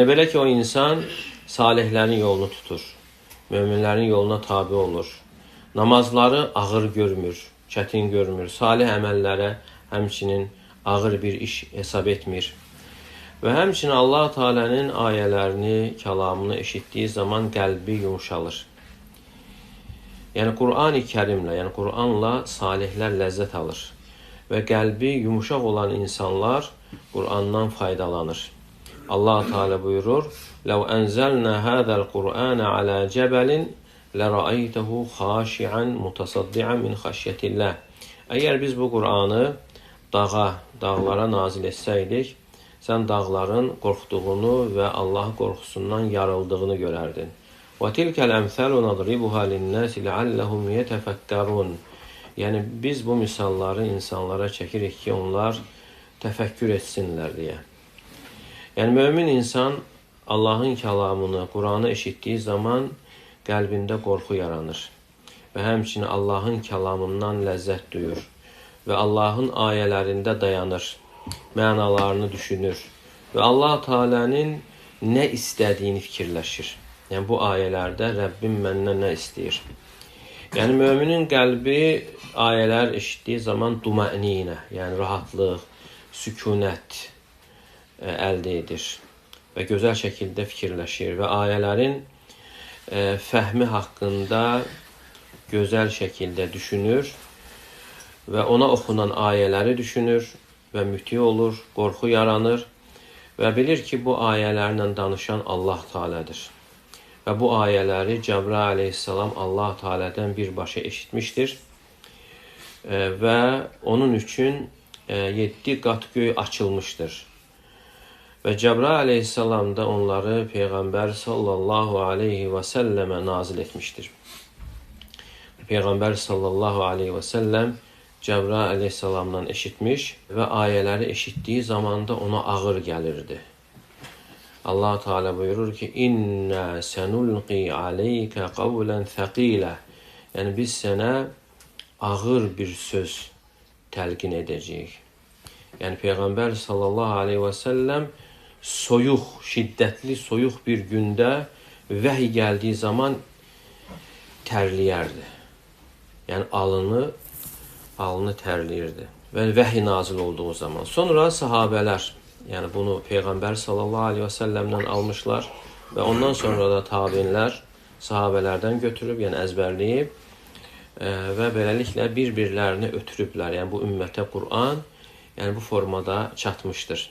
Belə ki, o insan salihlərin yolunu tutur, möminlərin yoluna tabi olur. Namazları ağır görmür, çətin görmür, salih əməllərə həmçinin ağır bir iş hesab etmir. Və həmçinin Allah Teala'nın ayələrini, kəlamını eşitdiyi zaman qəlbi yumuşalır. Yəni Qur'an-ı Kərimlə, yəni Qur'anla salihlər ləzzət alır. Və qəlbi yumuşaq olan insanlar Qur'andan faydalanır. Allah Teala buyurur: "Ləv ənzəlnə hədəl Qur'anə alə cəbəlin lərəaytəhu xaşi'an mutasaddian min xəşyətillah." Əgər biz bu Qur'anı dağlara nazil etsəydik, sən dağların qorxduğunu və Allah qorxusundan yarıldığını görərdin. Və tilkəl əmsəlu nadribuha linnəsi ləalləhum yetəfəkkərun. Yəni biz bu misalları insanlara çəkirik ki, onlar təfəkkür etsinlər deyə. Yəni mömin insan Allahın kəlamını, Qur'anı eşitdiyi zaman qəlbində qorxu yaranır və həmçinin Allahın kəlamından ləzzət duyur və Allahın ayələrində dayanır, mənalarını düşünür və Allah Teala'nın nə istədiyini fikirləşir. Yəni bu ayələrdə Rəbbim məndən nə istəyir? Yəni müminin qəlbi ayələr eşitdiyi zaman duma'ninə, yəni rahatlıq, sükunət əldə edir və gözəl şəkildə fikirləşir və ayələrin fəhmi haqqında gözəl şəkildə düşünür və ona oxunan ayələri düşünür və müti olur, qorxu yaranır və bilir ki, bu ayələrlə danışan Allah Teala'dır. Və bu ayələri Cəbrail aleyhissalam Allah Teala'dan birbaşa eşitmişdir və onun üçün 7 qat göy açılmışdır. Və Cəbrail aleyhissalam da onları Peyğəmbər sallallahu aleyhi və səlləmə nazil etmişdir. Peyğəmbər sallallahu aleyhi və səlləm Cəbrail aleyhissalamdan eşitmiş və ayələri eşitdiyi zamanda ona ağır gəlirdi. Allah Teala buyurur ki: "İnna sanulqi alayka qawlan thaqila." Yəni biz sənə ağır bir söz təlqin edəcəyik. Yəni Peyğəmbər sallallahu aleyhi və səlləm soyuq, şiddətli soyuq bir gündə vəhiy gəldiyi zaman tərləyərdi. Yəni alnı tərləyirdi və vəhiy nazil olduğu zaman. Sonra sahabələr, yəni bunu Peyğəmbər sallallahu aleyhi və səlləmdən almışlar və ondan sonra da tabinlər sahabələrdən götürüb, yəni əzbərləyib və beləliklə bir-birlərini ötürüblər. Yəni bu ümmətə Qur'an, yəni bu formada çatmışdır.